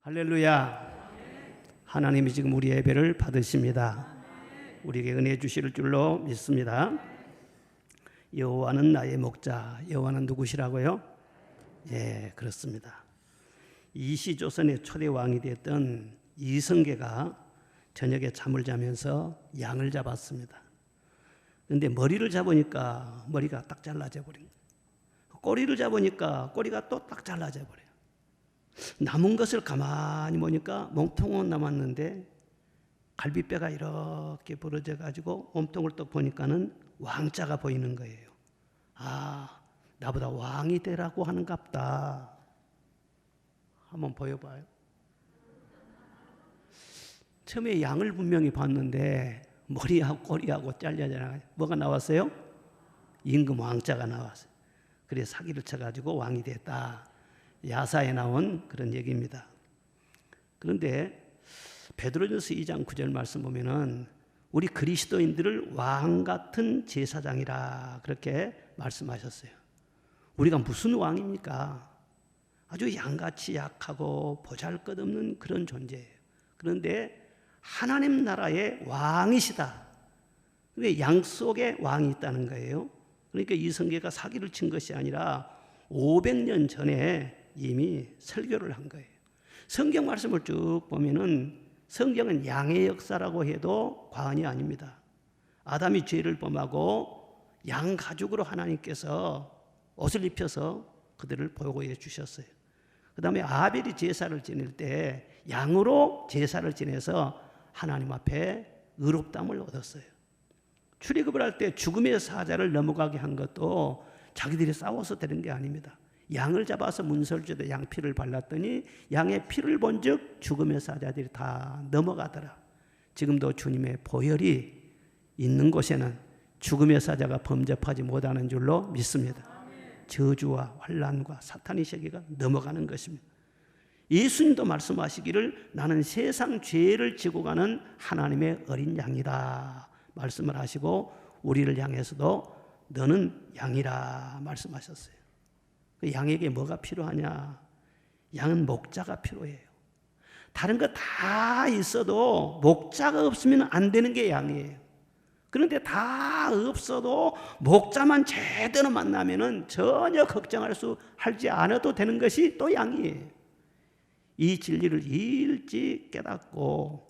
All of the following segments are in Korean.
할렐루야. 하나님이 지금 우리 예배를 받으십니다. 우리에게 은혜 주실 줄로 믿습니다. 여호와는 나의 목자. 여호와는 누구시라고요? 예, 그렇습니다. 이시조선의 초대 왕이 되었던 이성계가 저녁에 잠을 자면서 양을 잡았습니다. 그런데 머리를 잡으니까 머리가 딱 잘라져 버린 거예요. 꼬리를 잡으니까 꼬리가 또 딱 잘라져 버려요. 남은 것을 가만히 보니까 몸통은 남았는데 갈비뼈가 이렇게 부러져 가지고 몸통을 또 보니까는 왕자가 보이는 거예요. 아, 나보다 왕이 되라고 하는갑다. 한번 보여봐요. 처음에 양을 분명히 봤는데 머리하고 꼬리하고 잘려져 뭐가 나왔어요? 임금 왕자가 나왔어요. 그래서 사기를 쳐가지고 왕이 됐다. 야사에 나온 그런 얘기입니다. 그런데 베드로전서 2장 9절 말씀 보면은 우리 그리스도인들을 왕 같은 제사장이라 그렇게 말씀하셨어요. 우리가 무슨 왕입니까? 아주 양같이 약하고 보잘것없는 그런 존재예요. 그런데 하나님 나라의 왕이시다. 그게 양 속에 왕이 있다는 거예요. 그러니까 이성계가 사기를 친 것이 아니라 500년 전에 이미 설교를 한 거예요. 성경 말씀을 쭉 보면은 성경은 양의 역사라고 해도 과언이 아닙니다. 아담이 죄를 범하고 양 가죽으로 하나님께서 옷을 입혀서 그들을 보호해 주셨어요. 그 다음에 아벨이 제사를 지낼 때 양으로 제사를 지내서 하나님 앞에 의롭다함을 얻었어요. 출애굽을 할 때 죽음의 사자를 넘어가게 한 것도 자기들이 싸워서 되는 게 아닙니다. 양을 잡아서 문설주에다 양피를 발랐더니 양의 피를 본즉 죽음의 사자들이 다 넘어가더라. 지금도 주님의 보혈이 있는 곳에는 죽음의 사자가 범접하지 못하는 줄로 믿습니다. 저주와 환난과 사탄의 세계가 넘어가는 것입니다. 예수님도 말씀하시기를 나는 세상 죄를 지고 가는 하나님의 어린 양이다 말씀을 하시고 우리를 향해서도 너는 양이라 말씀하셨어요. 양에게 뭐가 필요하냐? 양은 목자가 필요해요. 다른 거 다 있어도 목자가 없으면 안 되는 게 양이에요. 그런데 다 없어도 목자만 제대로 만나면은 전혀 하지 않아도 되는 것이 또 양이에요. 이 진리를 일찍 깨닫고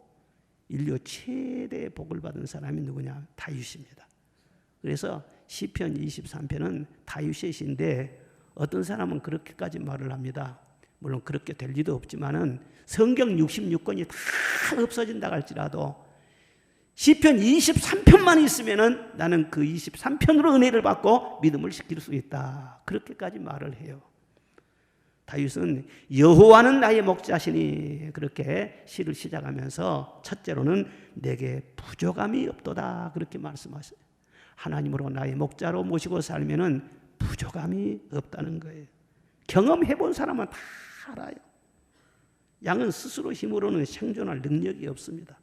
인류 최대의 복을 받은 사람이 누구냐? 다윗입니다. 그래서 시편 23편은 다윗의 시인데 어떤 사람은 그렇게까지 말을 합니다. 물론 그렇게 될 리도 없지만은 성경 66권이 다 없어진다 할지라도 시편 23편만 있으면은 나는 그 23편으로 은혜를 받고 믿음을 지킬 수 있다. 그렇게까지 말을 해요. 다윗은 여호와는 나의 목자시니 그렇게 시를 시작하면서 첫째로는 내게 부족함이 없도다 그렇게 말씀하셔요. 하나님으로 나의 목자로 모시고 살면은 부족함이 없다는 거예요. 경험해 본 사람은 다 알아요. 양은 스스로 힘으로는 생존할 능력이 없습니다.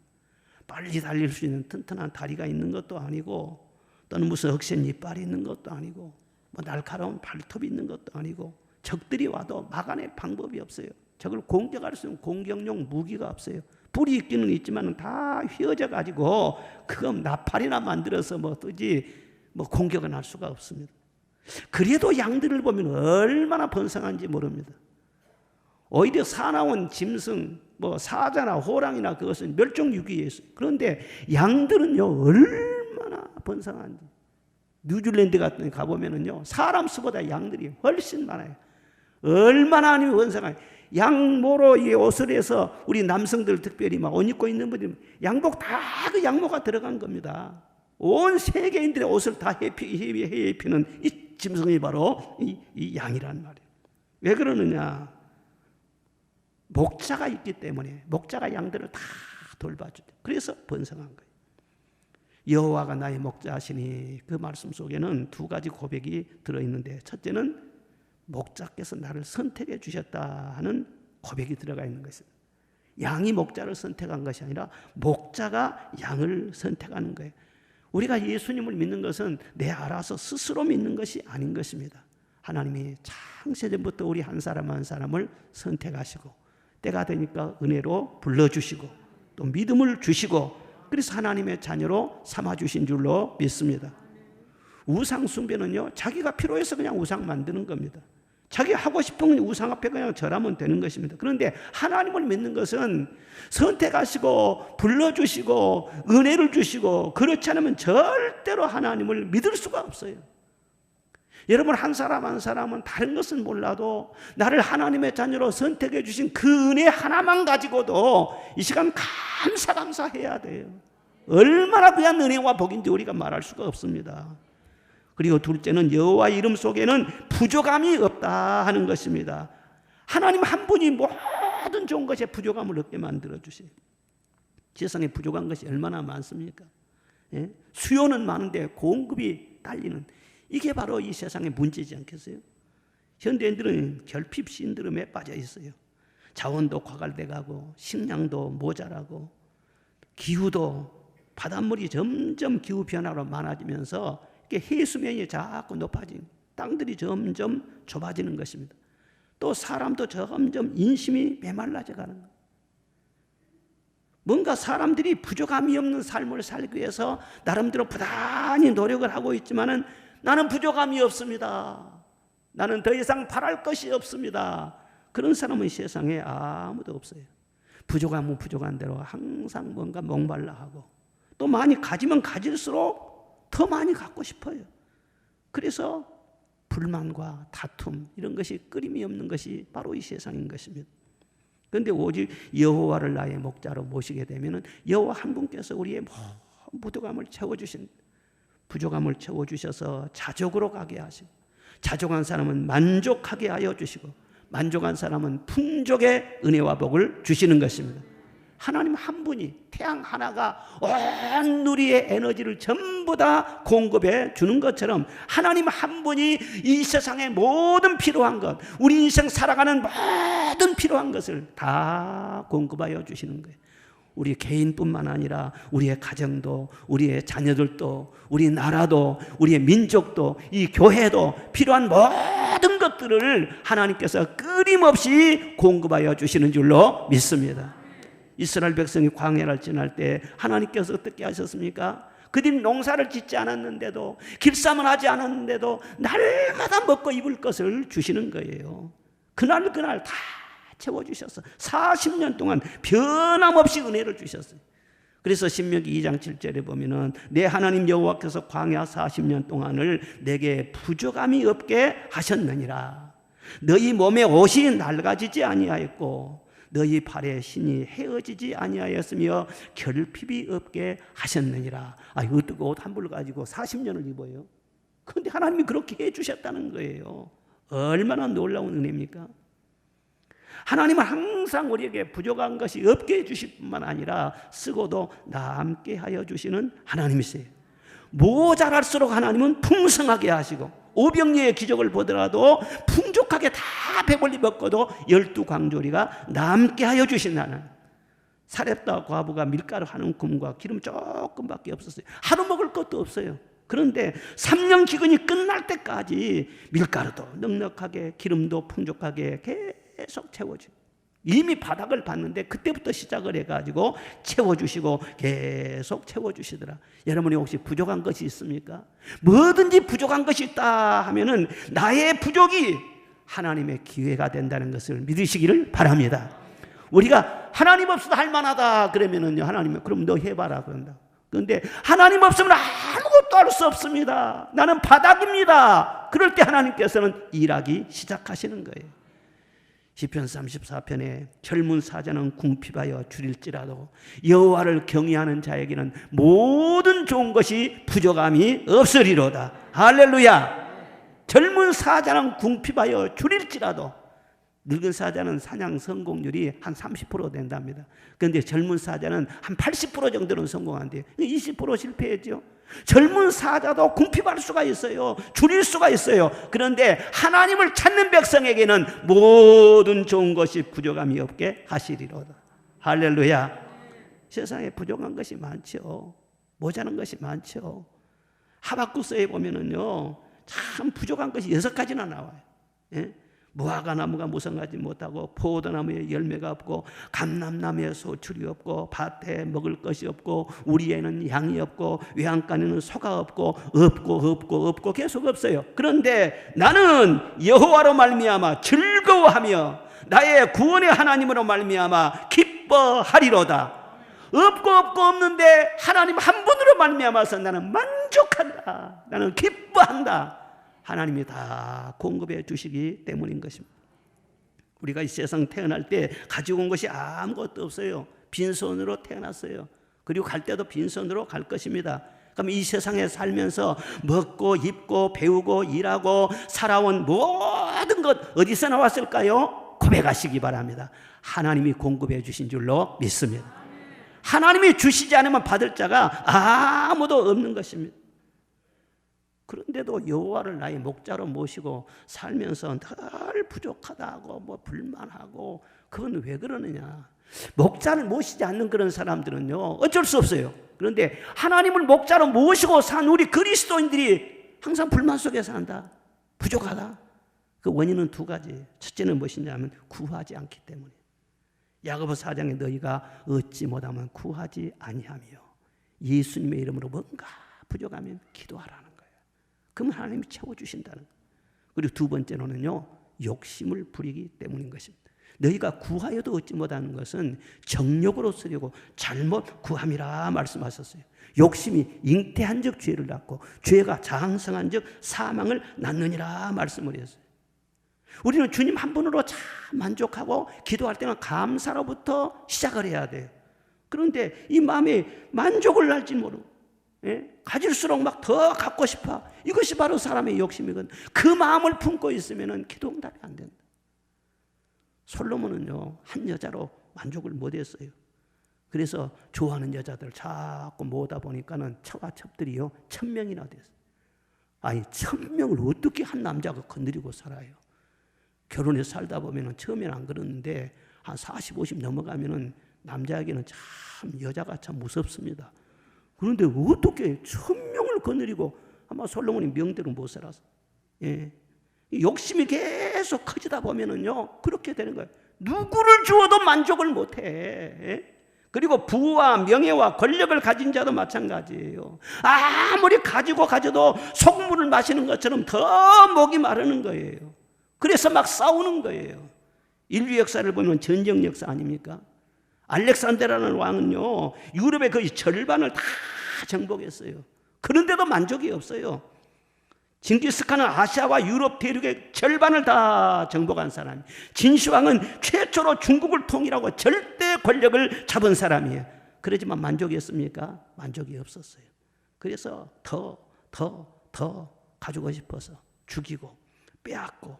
빨리 달릴 수 있는 튼튼한 다리가 있는 것도 아니고 또는 무슨 억센 이빨이 있는 것도 아니고 뭐 날카로운 발톱이 있는 것도 아니고 적들이 와도 막아낼 방법이 없어요. 적을 공격할 수 있는 공격용 무기가 없어요. 불이 있기는 있지만 다 휘어져 가지고 그거 나팔이나 만들어서 뭐 뜨지 뭐 공격은 할 수가 없습니다. 그래도 양들을 보면 얼마나 번성한지 모릅니다. 오히려 사나운 짐승, 뭐 사자나 호랑이나 그것은 멸종위기에 있어요. 그런데 양들은요 얼마나 번성한지. 뉴질랜드 같은 데 가보면은요 사람 수보다 양들이 훨씬 많아요. 얼마나 아니면 번성해요. 양모로 이 옷을 해서 우리 남성들 특별히 막 옷 입고 있는 분들이 양복 다 그 양모가 들어간 겁니다. 온 세계인들의 옷을 다 해입히는 이 짐승이 바로 이 양이란 말이에요. 왜 그러느냐? 목자가 있기 때문에 목자가 양들을 다 돌봐주죠. 그래서 번성한 거예요. 여호와가 나의 목자시니 그 말씀 속에는 두 가지 고백이 들어있는데 첫째는 목자께서 나를 선택해 주셨다 하는 고백이 들어가 있는 것입니다. 양이 목자를 선택한 것이 아니라 목자가 양을 선택하는 거예요. 우리가 예수님을 믿는 것은 내 알아서 스스로 믿는 것이 아닌 것입니다. 하나님이 창세전부터 우리 한 사람 한 사람을 선택하시고 때가 되니까 은혜로 불러주시고 또 믿음을 주시고 그래서 하나님의 자녀로 삼아주신 줄로 믿습니다. 우상 숭배는요, 자기가 필요해서 그냥 우상 만드는 겁니다. 자기 하고 싶은 우상 앞에 그냥 절하면 되는 것입니다. 그런데 하나님을 믿는 것은 선택하시고 불러주시고 은혜를 주시고 그렇지 않으면 절대로 하나님을 믿을 수가 없어요. 여러분, 한 사람 한 사람은 다른 것은 몰라도 나를 하나님의 자녀로 선택해 주신 그 은혜 하나만 가지고도 이 시간 감사해야 돼요. 얼마나 귀한 은혜와 복인지 우리가 말할 수가 없습니다. 그리고 둘째는 여호와 이름 속에는 부족함이 없다 하는 것입니다. 하나님 한 분이 모든 좋은 것에 부족함을 없게 만들어 주세요. 세상에 부족한 것이 얼마나 많습니까? 예? 수요는 많은데 공급이 딸리는, 이게 바로 이 세상의 문제지 않겠어요? 현대인들은 결핍 신드롬에 빠져 있어요. 자원도 과갈돼 가고 식량도 모자라고 기후도 바닷물이 점점 기후 변화로 많아지면서 해수면이 자꾸 높아지는, 땅들이 점점 좁아지는 것입니다. 또 사람도 점점 인심이 메말라져 가는 거예요. 뭔가 사람들이 부족함이 없는 삶을 살기 위해서 나름대로 부단히 노력을 하고 있지만은 나는 부족함이 없습니다. 나는 더 이상 바랄 것이 없습니다. 그런 사람은 세상에 아무도 없어요. 부족하면 부족한 대로 항상 뭔가 목말라 하고 또 많이 가지면 가질수록 더 많이 갖고 싶어요. 그래서 불만과 다툼 이런 것이 끊임이 없는 것이 바로 이 세상인 것입니다. 그런데 오직 여호와를 나의 목자로 모시게 되면 여호와 한 분께서 우리의 모든 부족함을 채워주신, 부족함을 채워주셔서 자족으로 가게 하시고, 자족한 사람은 만족하게 하여 주시고, 만족한 사람은 풍족의 은혜와 복을 주시는 것입니다. 하나님 한 분이 태양 하나가 온 누리의 에너지를 전부 다 공급해 주는 것처럼 하나님 한 분이 이 세상의 모든 필요한 것, 우리 인생 살아가는 모든 필요한 것을 다 공급하여 주시는 거예요. 우리 개인뿐만 아니라 우리의 가정도, 우리의 자녀들도, 우리 나라도, 우리의 민족도, 이 교회도 필요한 모든 것들을 하나님께서 끊임없이 공급하여 주시는 줄로 믿습니다. 이스라엘 백성이 광야를 지날 때 하나님께서 어떻게 하셨습니까? 그들이 농사를 짓지 않았는데도, 길쌈을 하지 않았는데도 날마다 먹고 입을 것을 주시는 거예요. 그날 다 채워주셨어. 40년 동안 변함없이 은혜를 주셨어요. 그래서 신명기 2장 7절에 보면은 내 하나님 여호와께서 광야 40년 동안을 내게 부족함이 없게 하셨느니라. 너희 몸에 옷이 낡아지지 아니하였고 너희 발에 신이 헤어지지 아니하였으며 결핍이 없게 하셨느니라. 어떻게 옷 한 벌 가지고 40년을 입어요? 그런데 하나님이 그렇게 해주셨다는 거예요. 얼마나 놀라운 은혜입니까? 하나님은 항상 우리에게 부족한 것이 없게 해주실 뿐만 아니라 쓰고도 남게 하여 주시는 하나님이세요. 모자랄수록 하나님은 풍성하게 하시고, 오병이의 기적을 보더라도 풍족하게 다 배불리 먹고도 12광조리가 남게 하여 주신다는, 사렙다 과부가 밀가루 한 움큼과 기름 조금밖에 없었어요. 하루 먹을 것도 없어요. 그런데 3년 기근이 끝날 때까지 밀가루도 넉넉하게, 기름도 풍족하게 계속 채워줘요. 이미 바닥을 봤는데 그때부터 시작을 해가지고 채워주시고 계속 채워주시더라. 여러분이 혹시 부족한 것이 있습니까? 뭐든지 부족한 것이 있다 하면은 나의 부족이 하나님의 기회가 된다는 것을 믿으시기를 바랍니다. 우리가 하나님 없어도 할만하다 그러면은요, 하나님이 그럼 너 해봐라 그런다. 그런데 하나님 없으면 아무것도 할 수 없습니다. 나는 바닥입니다. 그럴 때 하나님께서는 일하기 시작하시는 거예요. 시편 34편에 젊은 사자는 궁핍하여 줄일지라도 여호와를 경외하는 자에게는 모든 좋은 것이 부족함이 없으리로다. 할렐루야. 젊은 사자는 궁핍하여 줄일지라도, 늙은 사자는 사냥 성공률이 한 30% 된답니다. 그런데 젊은 사자는 한 80% 정도는 성공한대요. 20% 실패했죠. 젊은 사자도 궁핍할 수가 있어요. 줄일 수가 있어요. 그런데 하나님을 찾는 백성에게는 모든 좋은 것이 부족함이 없게 하시리로다. 할렐루야. 세상에 부족한 것이 많죠. 모자란 것이 많죠. 하박국서에 보면은요, 참 부족한 것이 6가지나 나와요. 예? 무화과나무가 무성하지 못하고 포도나무에 열매가 없고 감람나무에 소출이 없고 밭에 먹을 것이 없고 우리에는 양이 없고 외양간에는 소가 없고 계속 없어요. 그런데 나는 여호와로 말미암아 즐거워하며 나의 구원의 하나님으로 말미암아 기뻐하리로다. 없고 없는데 하나님 한 분으로 말미암아서 나는 만족한다. 나는 기뻐한다. 하나님이 다 공급해 주시기 때문인 것입니다. 우리가 이 세상 태어날 때 가지고 온 것이 아무것도 없어요. 빈손으로 태어났어요. 그리고 갈 때도 빈손으로 갈 것입니다. 그럼 이 세상에 살면서 먹고 입고 배우고 일하고 살아온 모든 것 어디서 나왔을까요? 고백하시기 바랍니다. 하나님이 공급해 주신 줄로 믿습니다. 하나님이 주시지 않으면 받을 자가 아무도 없는 것입니다. 그런데도 여호와를 나의 목자로 모시고 살면서 늘 부족하다고 불만하고, 그건 왜 그러느냐? 목자를 모시지 않는 그런 사람들은요 어쩔 수 없어요. 그런데 하나님을 목자로 모시고 산 우리 그리스도인들이 항상 불만 속에 산다, 부족하다. 그 원인은 두 가지. 첫째는 무엇이냐면 구하지 않기 때문에. 야고보서 4장에 너희가 얻지 못하면 구하지 아니하며 예수님의 이름으로 뭔가 부족하면 기도하라는 거예요. 그럼 하나님이 채워주신다는 거예요. 그리고 두 번째로는요 욕심을 부리기 때문인 것입니다. 너희가 구하여도 얻지 못하는 것은 정욕으로 쓰려고 잘못 구함이라 말씀하셨어요. 욕심이 잉태한 즉 죄를 낳고 죄가 장성한 즉 사망을 낳느니라 말씀을 했어요. 우리는 주님 한 분으로 참 만족하고 기도할 때는 감사로부터 시작을 해야 돼요. 그런데 이 마음에 만족을 할지 모르고 가질수록 막 더 갖고 싶어. 이것이 바로 사람의 욕심이거든. 그 마음을 품고 있으면 기도 응답이 안 된다. 솔로몬은요 한 여자로 만족을 못했어요. 그래서 좋아하는 여자들 자꾸 모으다 보니까는 처와 첩들이요 1000명이나 됐어요. 아니 1000명을 어떻게 한 남자가 건드리고 살아요? 결혼해서 살다 보면은 처음에는 안 그러는데 한 40, 50 넘어가면은 남자에게는 참 여자가 참 무섭습니다. 그런데 어떻게 1000명을 거느리고, 아마 솔로몬이 명대로 못 살았어. 욕심이 계속 커지다 보면은요 그렇게 되는 거예요. 누구를 주어도 만족을 못해. 그리고 부와 명예와 권력을 가진 자도 마찬가지예요. 아무리 가져도 속물을 마시는 것처럼 더 목이 마르는 거예요. 그래서 막 싸우는 거예요. 인류 역사를 보면 전쟁 역사 아닙니까? 알렉산더라는 왕은요 유럽의 거의 절반을 다 정복했어요. 그런데도 만족이 없어요. 징기스칸은 아시아와 유럽 대륙의 절반을 다 정복한 사람이에요. 진시황은 최초로 중국을 통일하고 절대 권력을 잡은 사람이에요. 그러지만 만족이 없습니까? 만족이 없었어요. 그래서 더 가지고 싶어서 죽이고 빼앗고,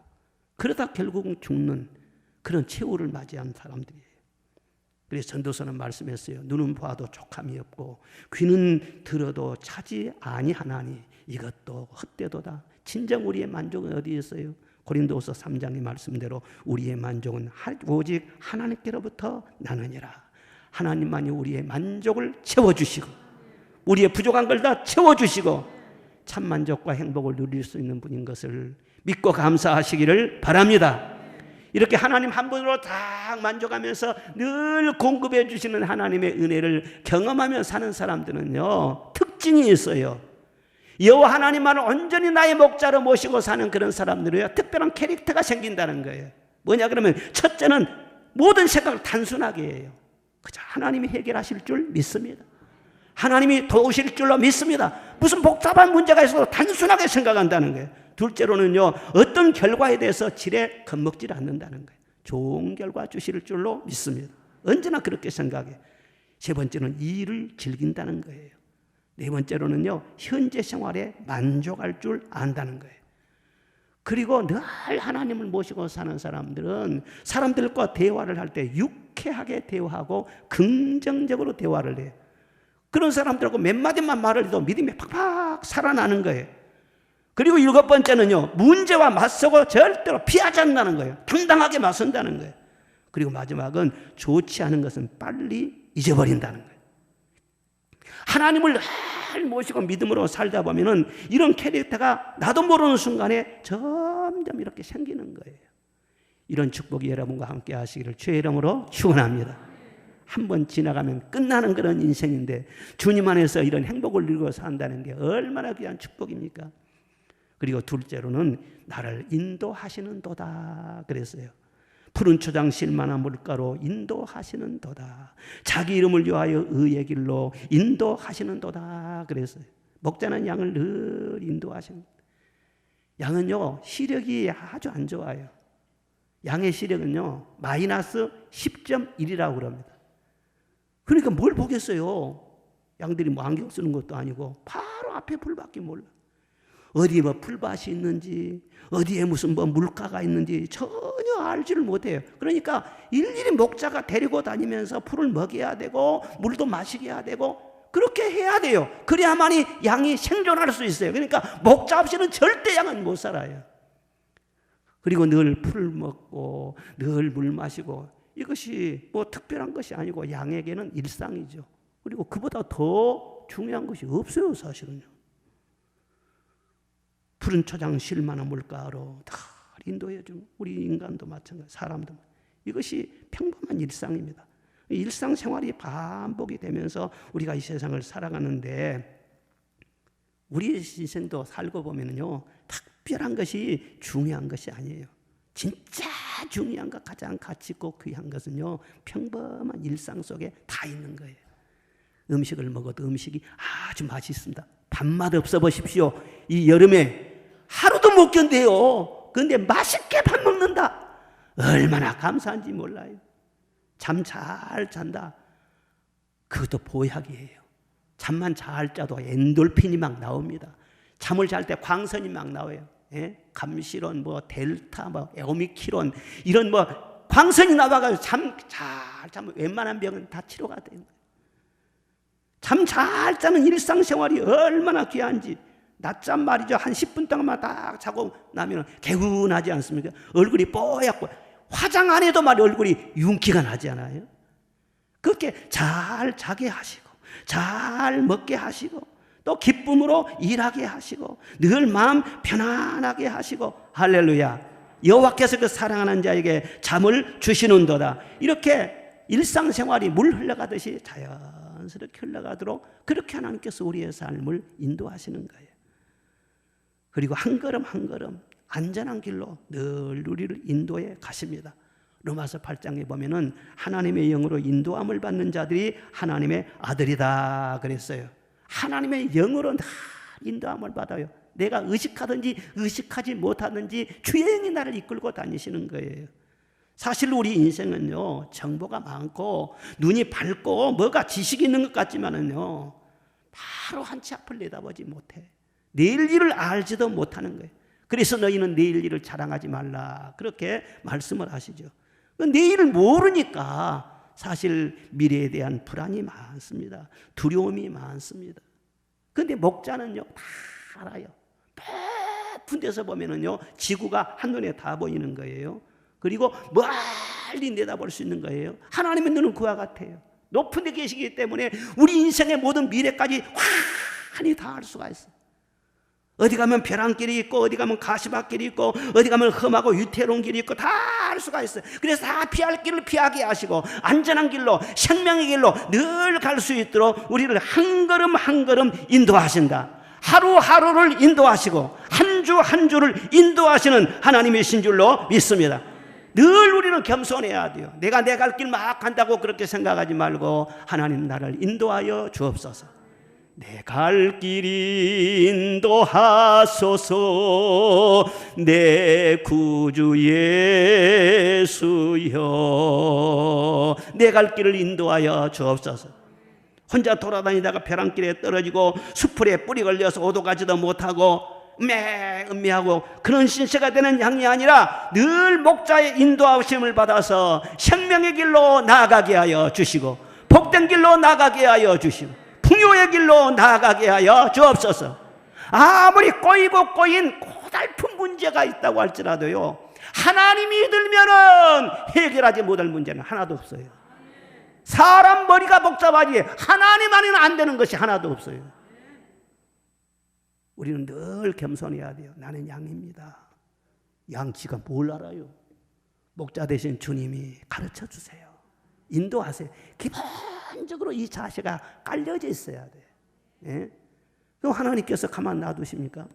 그러다 결국은 죽는 그런 최후를 맞이한 사람들이에요. 그래서 전도서는 말씀했어요. 눈은 봐도 족함이 없고 귀는 들어도 차지 아니하나니 이것도 헛되도다. 진정 우리의 만족은 어디에 있어요? 고린도후서 3장의 말씀대로 우리의 만족은 오직 하나님께로부터 나느니라. 하나님만이 우리의 만족을 채워주시고 우리의 부족한 걸 다 채워주시고 참 만족과 행복을 누릴 수 있는 분인 것을 믿고 감사하시기를 바랍니다. 이렇게 하나님 한 분으로 다 만족하면서 늘 공급해 주시는 하나님의 은혜를 경험하며 사는 사람들은요 특징이 있어요. 여호와 하나님만을 온전히 나의 목자로 모시고 사는 그런 사람들은요 특별한 캐릭터가 생긴다는 거예요. 뭐냐 그러면 첫째는 모든 생각을 단순하게 해요. 그저 하나님이 해결하실 줄 믿습니다. 하나님이 도우실 줄로 믿습니다. 무슨 복잡한 문제가 있어도 단순하게 생각한다는 거예요. 둘째로는요 어떤 결과에 대해서 지레 겁먹질 않는다는 거예요. 좋은 결과 주실 줄로 믿습니다. 언제나 그렇게 생각해요. 세 번째는 일을 즐긴다는 거예요. 네 번째로는요 현재 생활에 만족할 줄 안다는 거예요. 그리고 늘 하나님을 모시고 사는 사람들은 사람들과 대화를 할 때 유쾌하게 대화하고 긍정적으로 대화를 해요. 그런 사람들하고 몇 마디만 말을 해도 믿음이 팍팍 살아나는 거예요. 그리고 7번째는요 문제와 맞서고 절대로 피하지 않는다는 거예요. 당당하게 맞선다는 거예요. 그리고 마지막은 좋지 않은 것은 빨리 잊어버린다는 거예요. 하나님을 늘 모시고 믿음으로 살다 보면은 이런 캐릭터가 나도 모르는 순간에 점점 이렇게 생기는 거예요. 이런 축복이 여러분과 함께 하시기를 주의 이름으로 축원합니다. 한번 지나가면 끝나는 그런 인생인데 주님 안에서 이런 행복을 누리고 산다는 게 얼마나 귀한 축복입니까? 그리고 둘째로는 나를 인도하시는 도다 그랬어요. 푸른 초장 실만한 물가로 인도하시는 도다. 자기 이름을 위하여 의의 길로 인도하시는 도다 그랬어요. 목자는 양을 늘 인도하시는 거예요. 양은요 시력이 아주 안 좋아요. 양의 시력은요 마이너스 10.1이라고 그럽니다. 그러니까 뭘 보겠어요. 양들이 뭐 안경 쓰는 것도 아니고 바로 앞에 풀밖에 몰라. 어디에 뭐 풀밭이 있는지 어디에 무슨 뭐 물가가 있는지 전혀 알지를 못해요. 그러니까 일일이 목자가 데리고 다니면서 풀을 먹여야 되고 물도 마시게 해야 되고 그렇게 해야 돼요. 그래야만이 양이 생존할 수 있어요. 그러니까 목자 없이는 절대 양은 못 살아요. 그리고 늘 풀 먹고 늘 물 마시고 이것이 뭐 특별한 것이 아니고 양에게는 일상이죠. 그리고 그보다 더 중요한 것이 없어요, 사실은요. 푸른 초장 실만한 물가로 다 인도해 준 우리 인간도 마찬가지, 사람도 이것이 평범한 일상입니다. 일상생활이 반복이 되면서 우리가 이 세상을 살아가는데 우리 인생도 살고 보면요 특별한 것이 중요한 것이 아니에요. 진짜 중요한 것, 가장 가치 있고 귀한 것은요 평범한 일상 속에 다 있는 거예요. 음식을 먹어도 음식이 아주 맛있습니다. 밥맛 없어 보십시오. 이 여름에 하루도 못 견뎌요. 그런데 맛있게 밥 먹는다. 얼마나 감사한지 몰라요. 잠 잘 잔다. 그것도 보약이에요. 잠만 잘 자도 엔돌핀이 막 나옵니다. 잠을 잘 때 광선이 막 나와요. 예? 감시론, 뭐 델타, 뭐 오미크론 이런 뭐 광선이 나와가지고 잠 잘 자면 웬만한 병은 다 치료가 되는 거예요. 잠 잘 자는 일상생활이 얼마나 귀한지. 낮잠 말이죠. 한 10분 동안만 딱 자고 나면 개운하지 않습니까? 얼굴이 뽀얗고 화장 안 해도 말이 얼굴이 윤기가 나지 않아요? 그렇게 잘 자게 하시고 잘 먹게 하시고 또 기쁨으로 일하게 하시고 늘 마음 편안하게 하시고 할렐루야. 여호와께서 그 사랑하는 자에게 잠을 주시는도다. 이렇게 일상생활이 물 흘러가듯이 자연스럽게 흘러가도록 그렇게 하나님께서 우리의 삶을 인도하시는 거예요. 그리고 한 걸음 한 걸음 안전한 길로 늘 우리를 인도해 가십니다. 로마서 8장에 보면은 하나님의 영으로 인도함을 받는 자들이 하나님의 아들이다 그랬어요. 하나님의 영으로 다 인도함을 받아요. 내가 의식하든지 의식하지 못하든지 주의 영이 나를 이끌고 다니시는 거예요. 사실 우리 인생은요 정보가 많고 눈이 밝고 뭐가 지식이 있는 것 같지만은요 바로 한치 앞을 내다보지 못해. 내일 일을 알지도 못하는 거예요. 그래서 너희는 내일 일을 자랑하지 말라 그렇게 말씀을 하시죠. 내일을 모르니까 사실 미래에 대한 불안이 많습니다. 두려움이 많습니다. 그런데 목자는요 다 알아요. 높은 데서 보면은요 지구가 한눈에 다 보이는 거예요. 그리고 멀리 내다볼 수 있는 거예요. 하나님의 눈은 그와 같아요. 높은 데 계시기 때문에 우리 인생의 모든 미래까지 환히 다 알 수가 있어요. 어디 가면 벼랑길이 있고 어디 가면 가시밭길이 있고 어디 가면 험하고 위태로운 길이 있고 다 알 수가 있어요. 그래서 다 피할 길을 피하게 하시고 안전한 길로 생명의 길로 늘 갈 수 있도록 우리를 한 걸음 한 걸음 인도하신다. 하루하루를 인도하시고 한 주 한 주를 인도하시는 하나님이신 줄로 믿습니다. 늘 우리는 겸손해야 돼요. 내가 내 갈 길 막 간다고 그렇게 생각하지 말고 하나님 나를 인도하여 주옵소서. 내 갈 길 인도하소서 내 구주 예수여 내 갈 길을 인도하여 주옵소서. 혼자 돌아다니다가 벼랑길에 떨어지고 수풀에 뿌리 걸려서 오도 가지도 못하고 음미하고 그런 신세가 되는 양이 아니라 늘 목자의 인도하심을 받아서 생명의 길로 나아가게 하여 주시고 복된 길로 나아가게 하여 주시고 풍요의 길로 나아가게 하여 주옵소서. 아무리 꼬이고 꼬인 고달픈 문제가 있다고 할지라도요 하나님이 들면은 해결하지 못할 문제는 하나도 없어요. 사람 머리가 복잡하지 하나님 안에는 안 되는 것이 하나도 없어요. 우리는 늘 겸손해야 돼요. 나는 양입니다. 양치가 뭘 알아요? 목자 되신 주님이 가르쳐 주세요. 인도하세요. 기본적으로 이 자세가 깔려져 있어야 돼. 예? 그럼 하나님께서 가만 놔두십니까?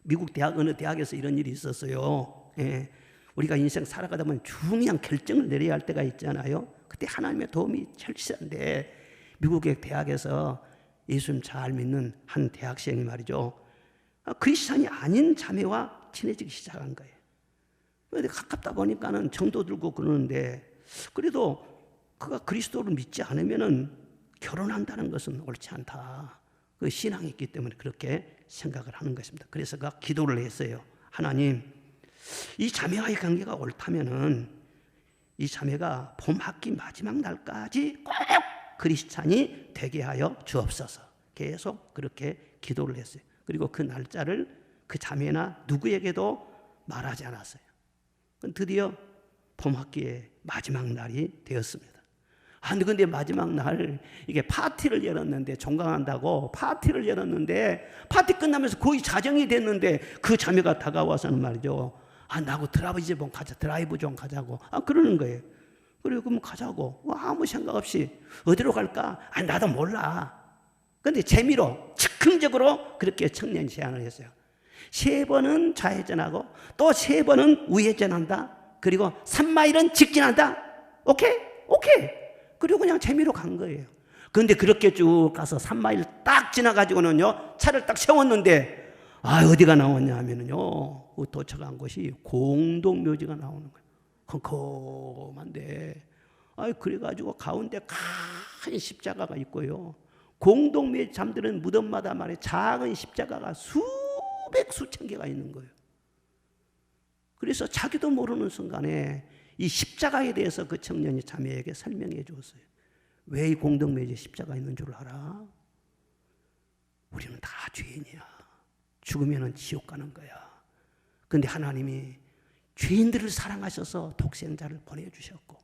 미국 대학 어느 대학에서 이런 일이 있었어요. 예. 우리가 인생 살아가다 보면 중요한 결정을 내려야 할 때가 있잖아요. 그때 하나님의 도움이 절실한데 미국의 대학에서 예수님 잘 믿는 한 대학생이 말이죠. 크리스찬이 아닌 자매와 친해지기 시작한 거예요. 근데 가깝다 보니까는 정도 들고 그러는데 그래도 그가 그리스도를 믿지 않으면은 결혼한다는 것은 옳지 않다. 그 신앙이 있기 때문에 그렇게 생각을 하는 것입니다. 그래서 그가 기도를 했어요. 하나님, 이 자매와의 관계가 옳다면은 이 자매가 봄 학기 마지막 날까지 꼭 크리스찬이 되게 하여 주옵소서. 계속 그렇게 기도를 했어요. 그리고 그 날짜를 그 자매나 누구에게도 말하지 않았어요. 드디어 봄 학기의 마지막 날이 되었습니다. 근데 마지막 날 이게 파티를 열었는데, 종강한다고 파티를 열었는데 파티 끝나면서 거의 자정이 됐는데 그 자매가 다가와서는 말이죠. 나하고 드라이브 좀 가자고. 그러는 거예요. 그래, 그럼 가자고. 아무 생각 없이 어디로 갈까? 나도 몰라. 근데 재미로 즉흥적으로 그렇게 청년 제안을 했어요. 3번은 좌회전하고 또 3번은 우회전한다. 그리고 3마일은 직진한다. 오케이? 그리고 그냥 재미로 간 거예요. 그런데 그렇게 쭉 가서 3마일 딱 지나가지고는요, 차를 딱 세웠는데, 어디가 나왔냐 하면은요, 도착한 곳이 공동묘지가 나오는 거예요. 컴컴한데, 그래가지고 가운데 큰 십자가가 있고요. 공동묘지 잠드는 무덤마다 말에 작은 십자가가 수천 개가 있는 거예요. 그래서 자기도 모르는 순간에 이 십자가에 대해서 그 청년이 자매에게 설명해 주었어요. 왜 이 공동묘지에 십자가 있는 줄 알아? 우리는 다 죄인이야. 죽으면 지옥 가는 거야. 그런데 하나님이 죄인들을 사랑하셔서 독생자를 보내주셨고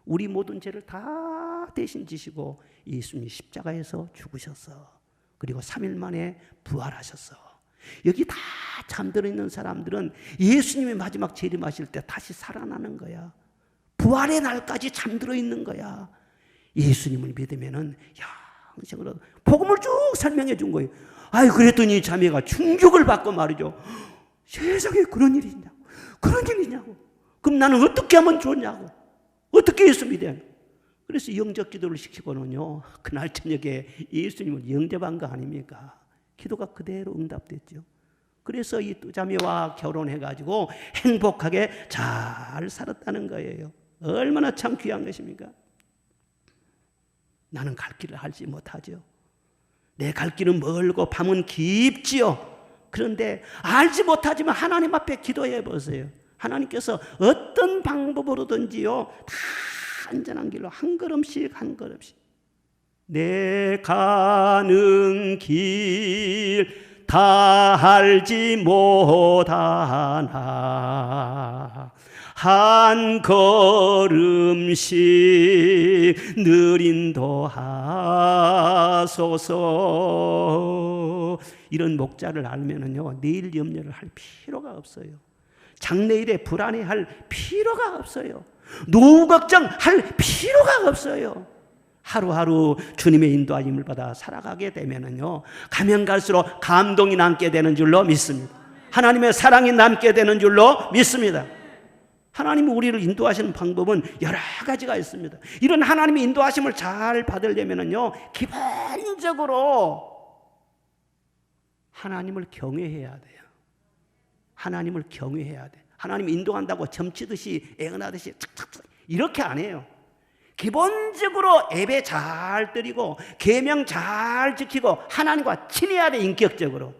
우리 모든 죄를 다 대신 지시고 예수님이 십자가에서 죽으셨어. 그리고 3일 만에 부활하셨어. 여기 다 잠들어 있는 사람들은 예수님이 마지막 재림하실 때 다시 살아나는 거야. 부활의 날까지 잠들어 있는 거야. 예수님을 믿으면은 영생으로 복음을 쭉 설명해 준 거예요. 그랬더니 자매가 충격을 받고 말이죠. 세상에 그런 일이 있냐고. 그런 일이 있냐고. 그럼 나는 어떻게 하면 좋냐고. 어떻게 예수 믿어야 하냐고. 그래서 영접 기도를 시키고는요, 그날 저녁에 예수님을 영접한 거 아닙니까? 기도가 그대로 응답됐죠. 그래서 이 두 자매와 결혼해가지고 행복하게 잘 살았다는 거예요. 얼마나 참 귀한 것입니까? 나는 갈 길을 알지 못하죠. 내 갈 길은 멀고 밤은 깊지요. 그런데 알지 못하지만 하나님 앞에 기도해 보세요. 하나님께서 어떤 방법으로든지요, 다 안전한 길로 한 걸음씩 내 가는 길 다 알지 못하나 한 걸음씩 늘 인도하소서. 이런 목자를 알면은요, 내일 염려를 할 필요가 없어요. 장래일에 불안해할 필요가 없어요. 노후 걱정할 필요가 없어요. 하루하루 주님의 인도하심을 받아 살아가게 되면은요, 가면 갈수록 감동이 남게 되는 줄로 믿습니다. 하나님의 사랑이 남게 되는 줄로 믿습니다. 하나님이 우리를 인도하시는 방법은 여러 가지가 있습니다. 이런 하나님의 인도하심을 잘 받으려면은요, 기본적으로 하나님을 경외해야 돼요. 하나님을 경외해야 돼. 하나님 인도한다고 점치듯이 애원하듯이 착착착 이렇게 안 해요. 기본적으로 예배 잘 드리고 계명 잘 지키고 하나님과 친해야 돼. 인격적으로.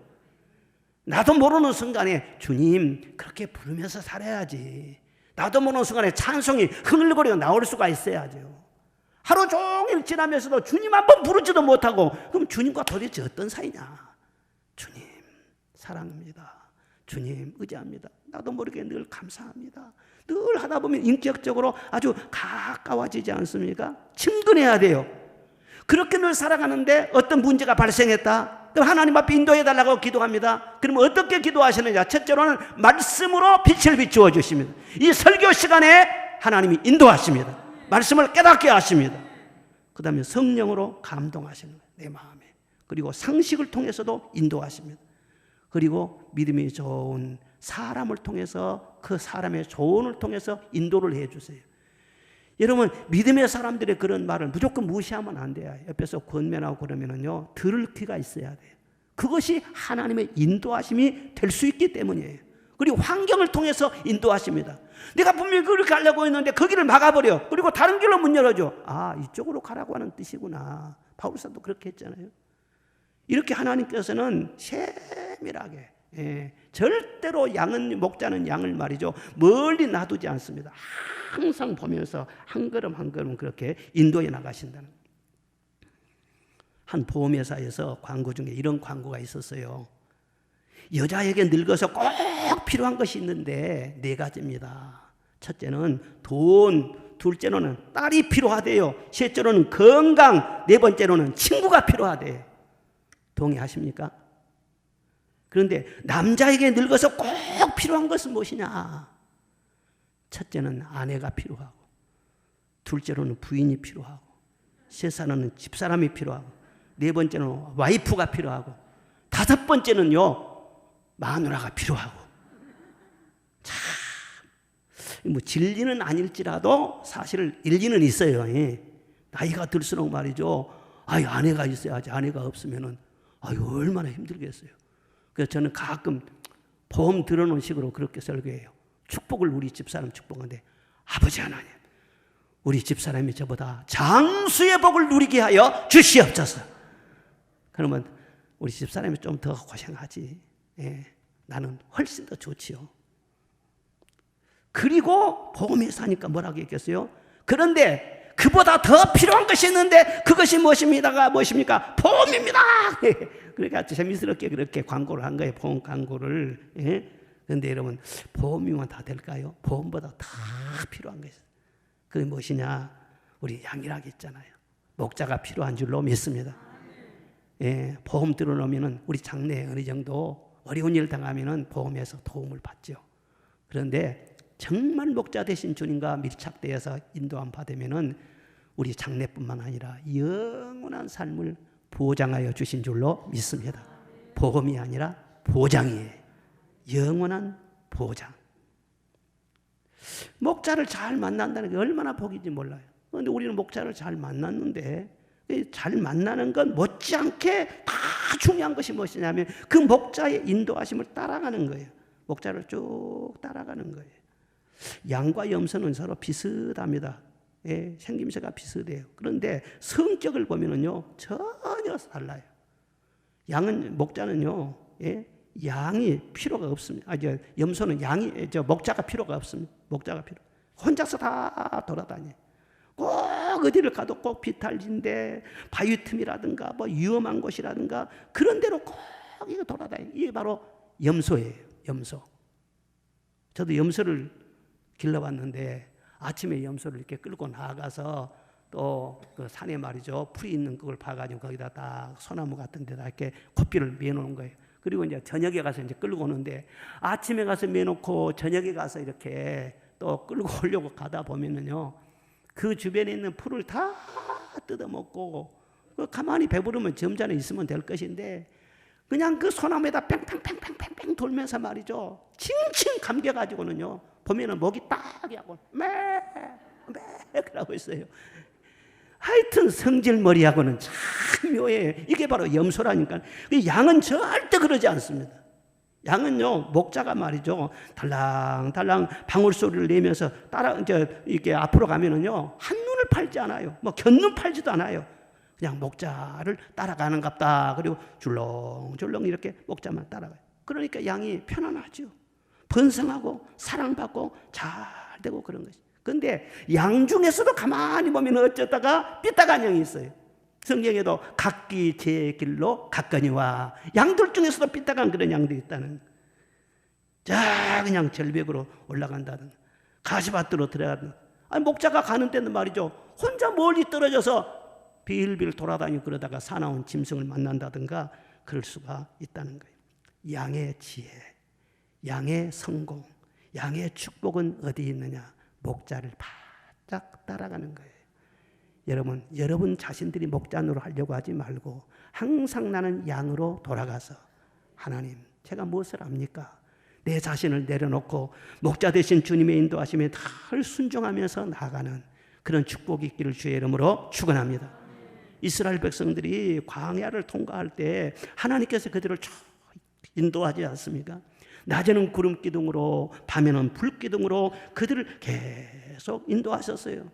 나도 모르는 순간에 주님 그렇게 부르면서 살아야지. 나도 모르는 순간에 찬송이 흥얼거리고 나올 수가 있어야죠. 하루 종일 지나면서도 주님 한번 부르지도 못하고 그럼 주님과 도대체 어떤 사이냐. 주님 사랑합니다. 주님 의지합니다. 나도 모르게 늘 감사합니다. 늘 하다 보면 인격적으로 아주 가까워지지 않습니까? 친근해야 돼요. 그렇게 늘 살아가는데 어떤 문제가 발생했다. 그럼 하나님 앞에 인도해달라고 기도합니다. 그러면 어떻게 기도하시느냐? 첫째로는 말씀으로 빛을 비추어 주십니다. 이 설교 시간에 하나님이 인도하십니다. 말씀을 깨닫게 하십니다. 그 다음에 성령으로 감동하시는 거예요. 내 마음에. 그리고 상식을 통해서도 인도하십니다. 그리고 믿음이 좋은 사람을 통해서 그 사람의 조언을 통해서 인도를 해주세요. 여러분, 믿음의 사람들의 그런 말을 무조건 무시하면 안 돼요. 옆에서 권면하고 그러면은요, 들을 귀가 있어야 돼요. 그것이 하나님의 인도하심이 될 수 있기 때문이에요. 그리고 환경을 통해서 인도하십니다. 내가 분명히 그렇게 하려고 했는데 거기를 막아버려. 그리고 다른 길로 문 열어줘. 아, 이쪽으로 가라고 하는 뜻이구나. 바울사도 그렇게 했잖아요. 이렇게 하나님께서는 세밀하게, 절대로 목자는 양을 말이죠, 멀리 놔두지 않습니다. 항상 보면서 한 걸음 한 걸음 그렇게 인도해 나가신다는. 한 보험회사에서 광고 중에 이런 광고가 있었어요. 여자에게 늙어서 꼭 필요한 것이 있는데 4가지입니다. 첫째는 돈, 둘째로는 딸이 필요하대요. 셋째로는 건강, 4번째로는 친구가 필요하대요. 동의하십니까? 그런데 남자에게 늙어서 꼭 필요한 것은 무엇이냐? 첫째는 아내가 필요하고, 둘째로는 부인이 필요하고, 셋째로는 집사람이 필요하고, 4번째는 와이프가 필요하고, 5번째는요 마누라가 필요하고. 참, 뭐 진리는 아닐지라도 사실 일리는 있어요. 나이가 들수록 말이죠. 아내가 있어야지. 아내가 없으면은 얼마나 힘들겠어요. 그래서 저는 가끔 보험 들어놓은 식으로 그렇게 설교해요. 축복을 우리 집사람 축복하는데, 아버지 하나님, 우리 집사람이 저보다 장수의 복을 누리게 하여 주시옵소서. 그러면 우리 집사람이 좀 더 고생하지. 나는 훨씬 더 좋지요. 그리고 보험회사니까 뭐라고 했겠어요? 그런데 그보다 더 필요한 것이 있는데 그것이 무엇입니까? 보험입니다. 그러니까 재미스럽게 그렇게 광고를 한 거예요. 보험 광고를. 그런데 여러분, 보험이면 다 될까요? 보험보다 더 필요한 것이. 그게 무엇이냐? 우리 양일하게 있잖아요. 목자가 필요한 줄로 믿습니다. 보험 들어놓으면 우리 장래에 어느 정도 어려운 일 당하면 보험에서 도움을 받죠. 그런데 정말 목자 되신 주님과 밀착되어서 인도함 받으면 우리 장래뿐만 아니라 영원한 삶을 보장하여 주신 줄로 믿습니다. 보험이 아니라 보장이에요. 영원한 보장. 목자를 잘 만난다는 게 얼마나 복인지 몰라요. 그런데 우리는 목자를 잘 만났는데, 잘 만나는 건 못지않게 다 중요한 것이 무엇이냐면 그 목자의 인도하심을 따라가는 거예요. 목자를 쭉 따라가는 거예요. 양과 염소는 서로 비슷합니다. 생김새가 비슷해요. 그런데 성격을 보면은요 전혀 달라요. 목자는요, 양이 필요가 없습니다. 염소는 목자가 필요가 없습니다. 목자가 혼자서 다 돌아다녀요. 꼭 어디를 가도 꼭 비탈진데 바위 틈이라든가 뭐 위험한 곳이라든가 그런 데로 꼭 이거 돌아다녀요. 이게 바로 염소예요. 염소. 저도 염소를 길러봤는데 아침에 염소를 이렇게 끌고 나가서 또 그 산에 말이죠, 풀이 있는 그걸 봐가지고 거기다 딱 소나무 같은 데다 이렇게 코피를 매놓은 거예요. 그리고 이제 저녁에 가서 이제 끌고 오는데, 아침에 가서 매놓고 저녁에 가서 이렇게 또 끌고 오려고 가다 보면은요, 그 주변에 있는 풀을 다 뜯어먹고, 가만히 배부르면 점잖에 있으면 될 것인데, 그냥 그 소나무에다 뺑뺑뺑뺑뺑뺑 돌면서 말이죠, 칭칭 감겨가지고는요, 보면은 목이 딱이하고 그러고 있어요. 하여튼 성질머리하고는 참 묘해요. 이게 바로 염소라니까. 양은 절대 그러지 않습니다. 양은요, 목자가 말이죠, 달랑달랑 방울 소리를 내면서 이렇게 앞으로 가면은요, 한눈을 팔지 않아요. 뭐 곁눈 팔지도 않아요. 그냥 목자를 따라가는갑다. 그리고 줄렁줄렁 이렇게 목자만 따라가요. 그러니까 양이 편안하죠. 번성하고 사랑받고 잘 되고 그런 것이. 그런데 양 중에서도 가만히 보면 어쩌다가 삐딱한 양이 있어요. 성경에도 각기 제 길로 갔거니와, 양들 중에서도 삐딱한 그런 양들이 있다는. 자, 그냥 절벽으로 올라간다든, 가시밭으로 들어가든. 목자가 가는 데는 말이죠, 혼자 멀리 떨어져서 빌빌 돌아다니고 그러다가 사나운 짐승을 만난다든가 그럴 수가 있다는 거예요. 양의 지혜, 양의 성공, 양의 축복은 어디 있느냐? 목자를 바짝 따라가는 거예요. 여러분 자신들이 목자 노릇 하려고 하지 말고 항상 나는 양으로 돌아가서 하나님, 제가 무엇을 합니까? 내 자신을 내려놓고 목자 되신 주님의 인도하심에 늘 순종하면서 나아가는 그런 축복이 있기를 주의 이름으로 축원합니다. 이스라엘 백성들이 광야를 통과할 때 하나님께서 그들을 쭉 인도하지 않습니까? 낮에는 구름 기둥으로, 밤에는 불 기둥으로 그들을 계속 인도하셨어요.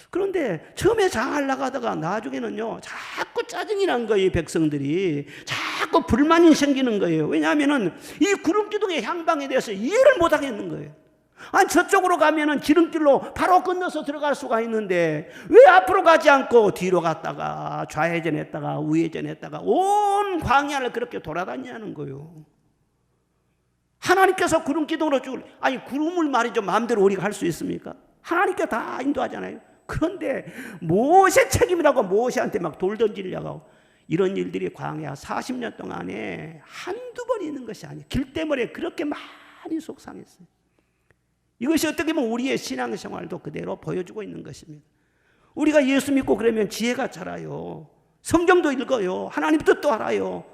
그런데 처음에 잘 나가다가 나중에는요, 자꾸 짜증이 난 거예요. 백성들이 자꾸 불만이 생기는 거예요. 왜냐하면은 이 구름 기둥의 향방에 대해서 이해를 못 하겠는 거예요. 아니, 저쪽으로 가면은 지름길로 바로 건너서 들어갈 수가 있는데 왜 앞으로 가지 않고 뒤로 갔다가 좌회전했다가 우회전했다가 온 광야를 그렇게 돌아다니냐는 거예요. 하나님께서 구름 기둥으로 아니, 구름을 말이죠, 마음대로 우리가 할 수 있습니까? 하나님께 다 인도하잖아요. 그런데 모세 책임이라고 모세한테 막 돌 던지려고, 이런 일들이 광야 40년 동안에 한두 번 있는 것이 아니에요. 길 때문에 그렇게 많이 속상했어요. 이것이 어떻게 보면 우리의 신앙생활도 그대로 보여주고 있는 것입니다. 우리가 예수 믿고 그러면 지혜가 자라요. 성경도 읽어요. 하나님 뜻도 알아요.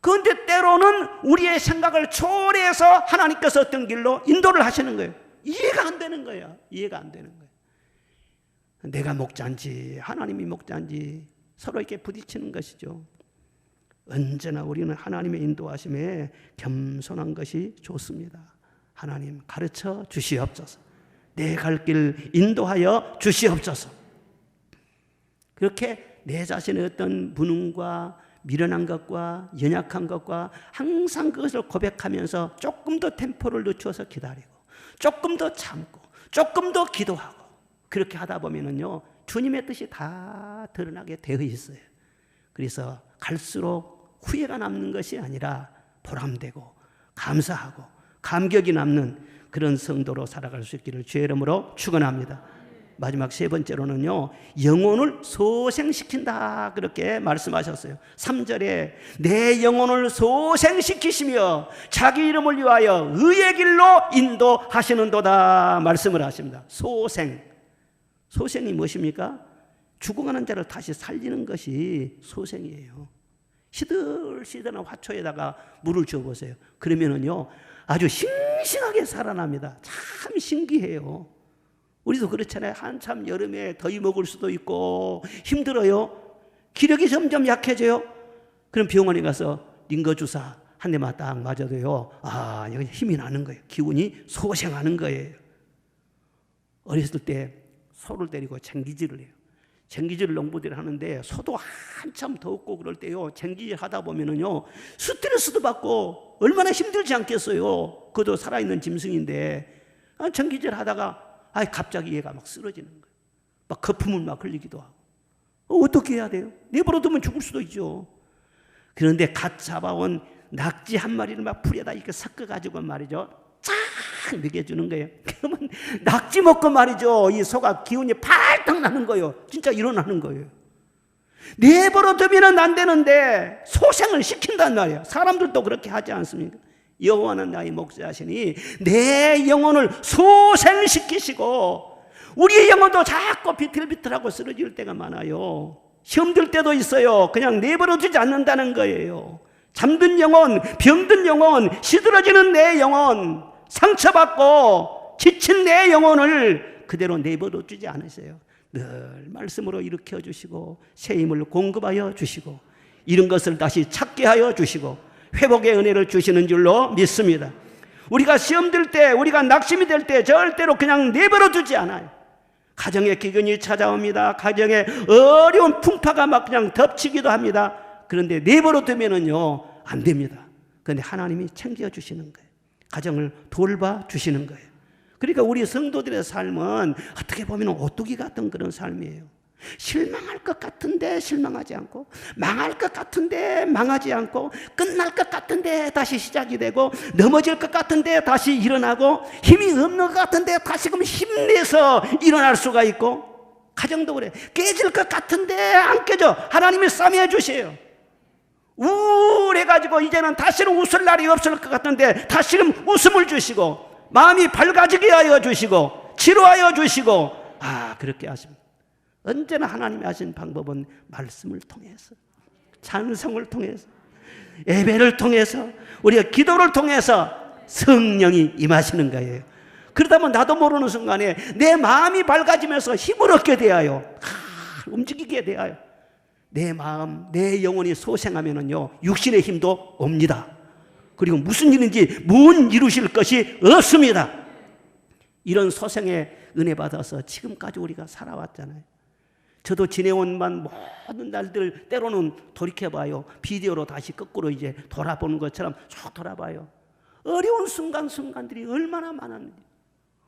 그런데 때로는 우리의 생각을 초월해서 하나님께서 어떤 길로 인도를 하시는 거예요. 이해가 안 되는 거예요. 이해가 안 되는 거예요. 내가 목자인지 하나님이 목자인지 서로 이렇게 부딪히는 것이죠. 언제나 우리는 하나님의 인도하심에 겸손한 것이 좋습니다. 하나님 가르쳐 주시옵소서. 내 갈 길 인도하여 주시옵소서. 그렇게 내 자신의 어떤 무능과 미련한 것과 연약한 것과 항상 그것을 고백하면서 조금 더 템포를 늦춰서 기다리고 조금 더 참고 조금 더 기도하고 그렇게 하다 보면은요, 주님의 뜻이 다 드러나게 되어 있어요. 그래서 갈수록 후회가 남는 것이 아니라 보람되고 감사하고 감격이 남는 그런 성도로 살아갈 수 있기를 주의 이름으로 축원합니다. 마지막 세 번째로는요, 영혼을 소생시킨다 그렇게 말씀하셨어요. 3절에 내 영혼을 소생시키시며 자기 이름을 위하여 의의 길로 인도하시는도다 말씀을 하십니다. 소생이 무엇입니까? 죽어가는 자를 다시 살리는 것이 소생이에요. 시들시들한 화초에다가 물을 줘보세요. 그러면은요, 아주 싱싱하게 살아납니다. 참 신기해요. 우리도 그렇잖아요. 한참 여름에 더위 먹을 수도 있고 힘들어요. 기력이 점점 약해져요. 그럼 병원에 가서 링거주사 한 대만 딱 맞아도요, 아, 여기 힘이 나는 거예요. 기운이 소생하는 거예요. 어렸을 때 소를 데리고 쟁기질을 해요. 쟁기질을 농부들이 하는데 소도 한참 덥고 그럴 때요, 쟁기질 하다 보면은요, 스트레스도 받고 얼마나 힘들지 않겠어요. 그것도 살아있는 짐승인데, 쟁기질 하다가 갑자기 얘가 막 쓰러지는 거예요. 막 거품을 막 흘리기도 하고. 어떻게 해야 돼요? 내버려두면 죽을 수도 있죠. 그런데 갓 잡아온 낙지 한 마리를 막 풀에다 이렇게 섞어가지고 말이죠, 쫙 먹여주는 거예요. 그러면 낙지 먹고 말이죠, 이 소가 기운이 팔딱 나는 거예요. 진짜 일어나는 거예요. 내버려두면 안 되는데 소생을 시킨단 말이에요. 사람들도 그렇게 하지 않습니까? 여호와는 나의 목자시니 내 영혼을 소생시키시고, 우리의 영혼도 자꾸 비틀비틀하고 쓰러질 때가 많아요. 시험 들 때도 있어요. 그냥 내버려두지 않는다는 거예요. 잠든 영혼, 병든 영혼, 시들어지는 내 영혼, 상처받고 지친 내 영혼을 그대로 내버려두지 않으세요. 늘 말씀으로 일으켜 주시고 새 힘을 공급하여 주시고 이런 것을 다시 찾게 하여 주시고 회복의 은혜를 주시는 줄로 믿습니다. 우리가 시험 들 때, 우리가 낙심이 될 때 절대로 그냥 내버려 두지 않아요. 가정에 기근이 찾아옵니다. 가정에 어려운 풍파가 막 그냥 덮치기도 합니다. 그런데 내버려 두면은요, 안 됩니다. 그런데 하나님이 챙겨주시는 거예요. 가정을 돌봐주시는 거예요. 그러니까 우리 성도들의 삶은 어떻게 보면 오뚜기 같은 그런 삶이에요. 실망할 것 같은데 실망하지 않고, 망할 것 같은데 망하지 않고, 끝날 것 같은데 다시 시작이 되고, 넘어질 것 같은데 다시 일어나고, 힘이 없는 것 같은데 다시금 힘내서 일어날 수가 있고, 가정도 그래. 깨질 것 같은데 안 깨져. 하나님이 싸매어 주세요. 우울해가지고 이제는 다시는 웃을 날이 없을 것 같은데 다시는 웃음을 주시고, 마음이 밝아지게 하여 주시고, 치료하여 주시고, 그렇게 하십니다. 언제나 하나님이 하신 방법은 말씀을 통해서, 찬송을 통해서, 예배를 통해서, 우리가 기도를 통해서 성령이 임하시는 거예요. 그러다 보면 나도 모르는 순간에 내 마음이 밝아지면서 힘을 얻게 되어요. 움직이게 되어요. 내 마음, 내 영혼이 소생하면은요, 육신의 힘도 옵니다. 그리고 무슨 일인지 못 이루실 것이 없습니다. 이런 소생의 은혜 받아서 지금까지 우리가 살아왔잖아요. 저도 지내온 모든 날들 때로는 돌이켜봐요. 비디오로 다시 거꾸로 이제 돌아보는 것처럼 쭉 돌아봐요. 어려운 순간들이 얼마나 많았는지,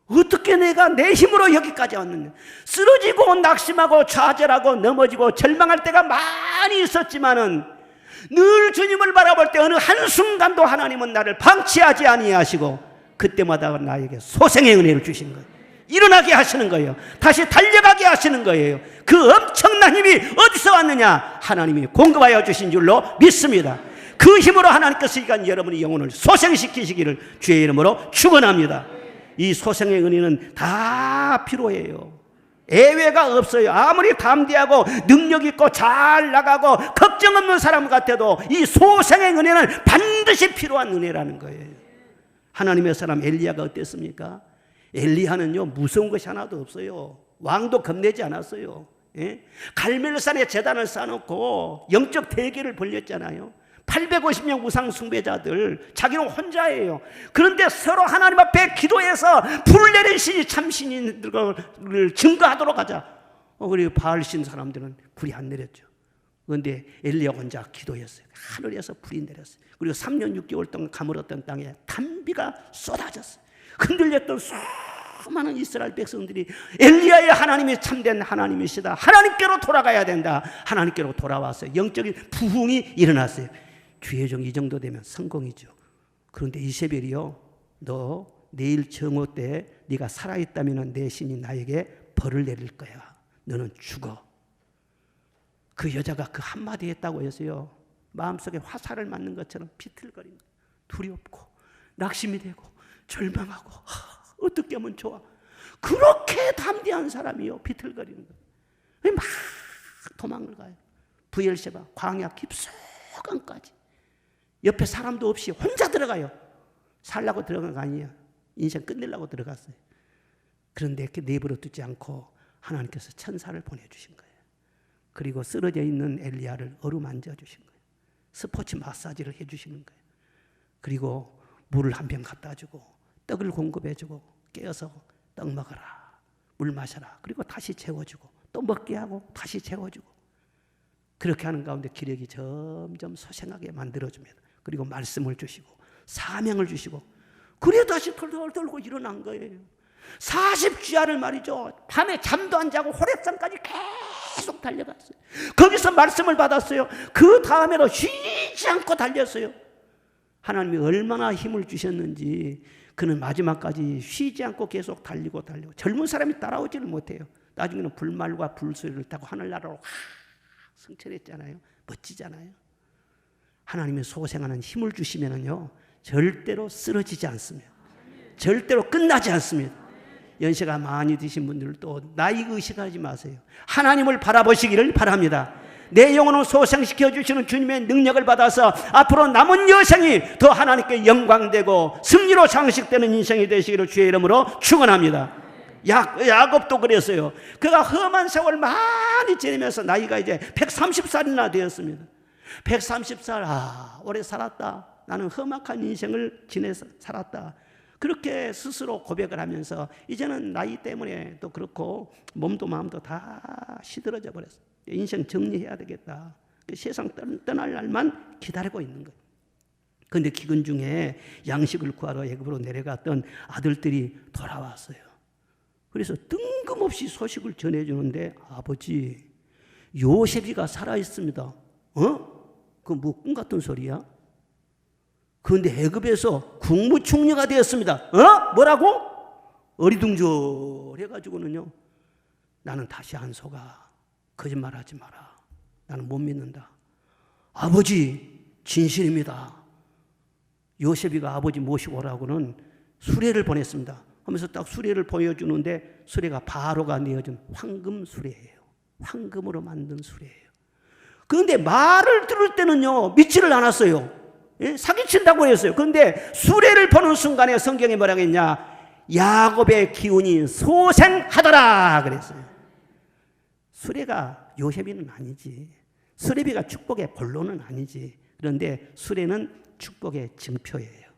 어떻게 내가 내 힘으로 여기까지 왔느냐. 쓰러지고 낙심하고 좌절하고 넘어지고 절망할 때가 많이 있었지만은 늘 주님을 바라볼 때 어느 한순간도 하나님은 나를 방치하지 아니하시고 그때마다 나에게 소생의 은혜를 주신 거예요. 일어나게 하시는 거예요. 다시 달려가게 하시는 거예요. 그 엄청난 힘이 어디서 왔느냐? 하나님이 공급하여 주신 줄로 믿습니다. 그 힘으로 하나님께서 이간 여러분의 영혼을 소생시키시기를 주의 이름으로 축원합니다. 이 소생의 은혜는 다 필요해요. 예외가 없어요. 아무리 담대하고 능력 있고 잘 나가고 걱정 없는 사람 같아도 이 소생의 은혜는 반드시 필요한 은혜라는 거예요. 하나님의 사람 엘리야가 어땠습니까? 엘리야는요, 무서운 것이 하나도 없어요. 왕도 겁내지 않았어요. 갈멜산에 제단을 쌓아놓고 영적 대계를 벌렸잖아요. 850명 우상 숭배자들, 자기는 혼자예요. 그런데 서로 하나님 앞에 기도해서 불 내리시니 참신인 걸 증거하도록 하자. 그리고 바알신 사람들은 불이 안 내렸죠. 그런데 엘리야 혼자 기도했어요. 하늘에서 불이 내렸어요. 그리고 3년 6개월 동안 가물었던 땅에 단비가 쏟아졌어요. 흔들렸던 수많은 이스라엘 백성들이 엘리야의 하나님이 참된 하나님이시다, 하나님께로 돌아가야 된다, 하나님께로 돌아왔어요. 영적인 부흥이 일어났어요. 주의 종 이 정도 되면 성공이죠. 그런데 이세벨이요, 너 내일 정오 때 네가 살아있다면 내 신이 나에게 벌을 내릴 거야. 너는 죽어. 그 여자가 그 한마디 했다고 해서요, 마음속에 화살을 맞는 것처럼 비틀거리는, 두렵고 낙심이 되고 절망하고 어떻게 하면 좋아. 그렇게 담대한 사람이요, 비틀거리는 거예요. 막 도망을 가요. 브엘셰바 광야 깊숙한까지 옆에 사람도 없이 혼자 들어가요. 살라고 들어간 거 아니에요. 인생 끝내려고 들어갔어요. 그런데 이렇게 내버려 두지 않고 하나님께서 천사를 보내주신 거예요. 그리고 쓰러져 있는 엘리야를 어루만져 주신 거예요. 스포츠 마사지를 해주시는 거예요. 그리고 물을 한 병 갖다 주고 떡을 공급해주고 깨어서 떡 먹어라, 물 마셔라. 그리고 다시 재워주고 또 먹게 하고 다시 재워주고, 그렇게 하는 가운데 기력이 점점 소생하게 만들어줍니다. 그리고 말씀을 주시고 사명을 주시고, 그래 다시 털털 떨고 일어난 거예요. 40주야를 말이죠, 밤에 잠도 안 자고 호렙산까지 계속 달려갔어요. 거기서 말씀을 받았어요. 그 다음에도 쉬지 않고 달렸어요. 하나님이 얼마나 힘을 주셨는지 그는 마지막까지 쉬지 않고 계속 달리고 젊은 사람이 따라오지를 못해요. 나중에는 불말과 불소리를 타고 하늘나라로 승천했잖아요. 멋지잖아요. 하나님의 소생하는 힘을 주시면은요, 절대로 쓰러지지 않습니다. 절대로 끝나지 않습니다. 연세가 많이 드신 분들도 나이 의식하지 마세요. 하나님을 바라보시기를 바랍니다. 내 영혼을 소생시켜 주시는 주님의 능력을 받아서 앞으로 남은 여생이 더 하나님께 영광되고 승리로 장식되는 인생이 되시기를 주의 이름으로 축원합니다. 야곱도 그랬어요. 그가 험한 세월 많이 지내면서 나이가 이제 130살이나 되었습니다. 130살, 오래 살았다. 나는 험악한 인생을 지내서 살았다. 그렇게 스스로 고백을 하면서 이제는 나이 때문에 또 그렇고 몸도 마음도 다 시들어져 버렸어요. 인생 정리해야 되겠다. 세상 떠날 날만 기다리고 있는 거예요. 그런데 기근 중에 양식을 구하러 애굽으로 내려갔던 아들들이 돌아왔어요. 그래서 뜬금없이 소식을 전해주는데, 아버지, 요셉이가 살아있습니다. 그 뭐 꿈 같은 소리야? 그런데 애굽에서 국무총리가 되었습니다. 뭐라고? 어리둥절해가지고는요, 나는 다시 안 속아. 거짓말하지 마라. 나는 못 믿는다. 아버지 진실입니다. 요셉이가 아버지 모시고 오라고는 수레를 보냈습니다. 하면서 딱 수레를 보여주는데 수레가 바로가 내어준 황금 수레예요. 황금으로 만든 수레예요. 그런데 말을 들을 때는요 믿지를 않았어요. 예? 사기친다고 했어요. 그런데 수레를 보는 순간에 성경에 뭐라고 했냐, 야곱의 기운이 소생하더라 그랬어요. 수레가 요셉이는 아니지, 수레비가 축복의 본론은 아니지. 그런데 수레는 축복의 증표예요.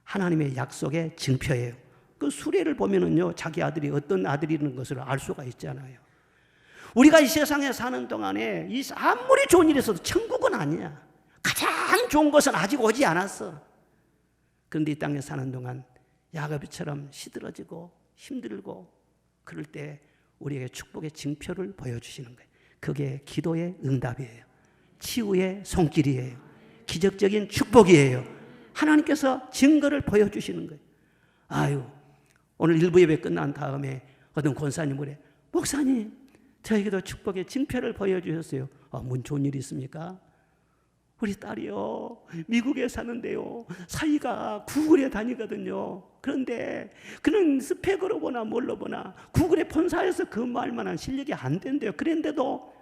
하나님의 약속의 증표예요. 그 수레를 보면은요 자기 아들이 어떤 아들이라는 것을 알 수가 있잖아요. 우리가 이 세상에 사는 동안에 아무리 좋은 일이 있어도 천국은 아니야. 가장 좋은 것은 아직 오지 않았어. 그런데 이 땅에 사는 동안 야곱처럼 시들어지고 힘들고 그럴 때 우리에게 축복의 징표를 보여주시는 거예요. 그게 기도의 응답이에요. 치유의 손길이에요. 기적적인 축복이에요. 하나님께서 증거를 보여주시는 거예요. 아유, 오늘 일부 예배 끝난 다음에 어떤 권사님 그래, 목사님 저에게도 축복의 징표를 보여주셨어요. 뭔 좋은 일이 있습니까? 우리 딸이요 미국에 사는데요 사이가 구글에 다니거든요. 그런데 그는 스펙으로 보나 뭘로 보나 구글의 본사에서 근무할 만한 실력이 안 된대요. 그런데도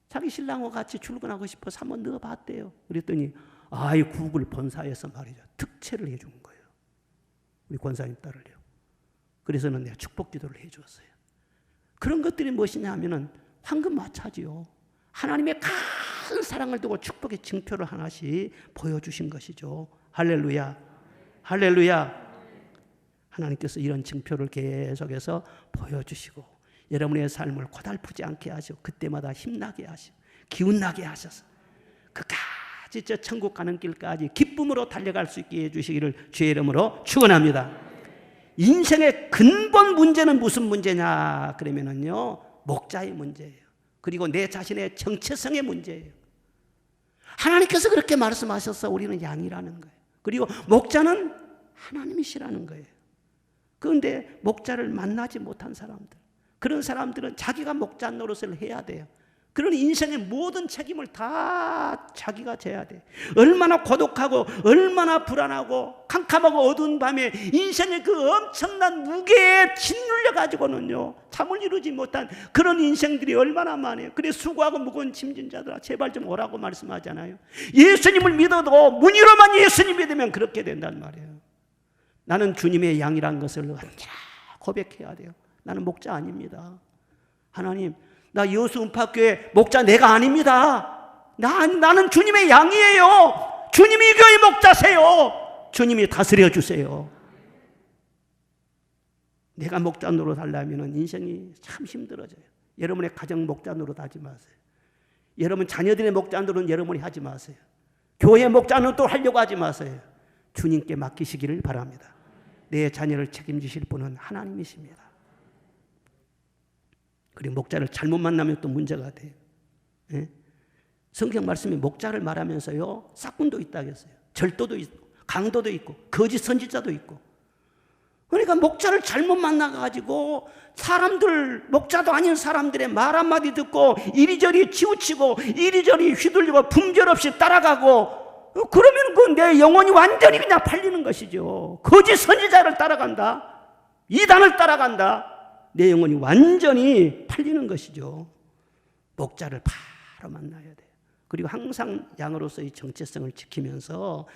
자기 신랑과 같이 출근하고 싶어서 한번 넣어봤대요. 그랬더니 이 구글 본사에서 말이죠 특채를 해준 거예요. 우리 권사님 딸을요. 그래서는 내가 축복 기도를 해주었어요. 그런 것들이 무엇이냐 하면은 황금마차지요. 하나님의 큰 사랑을 두고 축복의 증표를 하나씩 보여주신 것이죠. 할렐루야, 할렐루야. 하나님께서 이런 증표를 계속해서 보여주시고 여러분의 삶을 고달프지 않게 하시고 그때마다 힘나게 하시고 기운나게 하셔서 끝까지 저 천국 가는 길까지 기쁨으로 달려갈 수 있게 해주시기를 주의 이름으로 축원합니다. 인생의 근본 문제는 무슨 문제냐 그러면은요 목자의 문제예요. 그리고 내 자신의 정체성의 문제예요. 하나님께서 그렇게 말씀하셔서 우리는 양이라는 거예요. 그리고 목자는 하나님이시라는 거예요. 그런데 목자를 만나지 못한 사람들, 그런 사람들은 자기가 목자 노릇을 해야 돼요. 그러니 인생의 모든 책임을 다 자기가 져야 돼. 얼마나 고독하고 얼마나 불안하고 캄캄하고 어두운 밤에 인생의 그 엄청난 무게에 짓눌려 가지고는요 잠을 이루지 못한 그런 인생들이 얼마나 많아요. 그래 수고하고 무거운 짐진 자들아 제발 좀 오라고 말씀하잖아요. 예수님을 믿어도 문의로만 예수님 믿으면 그렇게 된단 말이에요. 나는 주님의 양이란 것을 언제나 고백해야 돼요. 나는 목자 아닙니다. 하나님, 나 여수 음파교회 목자 내가 아닙니다. 나는 주님의 양이에요. 주님이 이 교회 목자세요. 주님이 다스려 주세요. 내가 목자 노릇 하려면 인생이 참 힘들어져요. 여러분의 가정 목자 노릇 하지 마세요. 여러분 자녀들의 목자 노릇 여러분이 하지 마세요. 교회 목자 노릇 하려고 하지 마세요. 주님께 맡기시기를 바랍니다. 내 자녀를 책임지실 분은 하나님이십니다. 그리고 목자를 잘못 만나면 또 문제가 돼요. 예? 성경 말씀에 목자를 말하면서요 싹군도 있다고 했어요. 절도도 있고 강도도 있고 거짓 선지자도 있고. 그러니까 목자를 잘못 만나가지고 사람들 목자도 아닌 사람들의 말 한마디 듣고 이리저리 치우치고 이리저리 휘둘리고 품절 없이 따라가고 그러면 그 내 영혼이 완전히 그냥 팔리는 것이죠. 거짓 선지자를 따라간다, 이단을 따라간다, 내 영혼이 완전히 팔리는 것이죠. 목자를 바로 만나야 돼요. 그리고 항상 양으로서의 정체성을 지키면서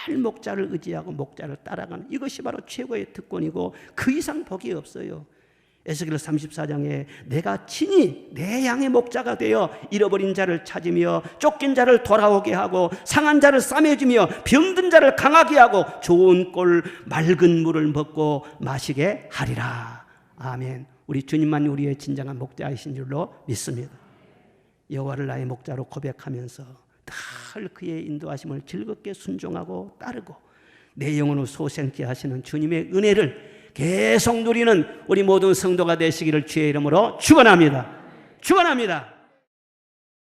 늘 목자를 의지하고 목자를 따라가는 이것이 바로 최고의 특권이고 그 이상 복이 없어요. 에스겔 34장에 내가 친히 내 양의 목자가 되어 잃어버린 자를 찾으며 쫓긴 자를 돌아오게 하고 상한 자를 싸매주며 병든 자를 강하게 하고 좋은 꼴 맑은 물을 먹고 마시게 하리라. 아멘. 우리 주님만 우리의 진정한 목자이신 줄로 믿습니다. 여호와를 나의 목자로 고백하면서 늘 그의 인도하심을 즐겁게 순종하고 따르고 내 영혼을 소생케 하시는 주님의 은혜를 계속 누리는 우리 모든 성도가 되시기를 주의 이름으로 축원합니다. 축원합니다.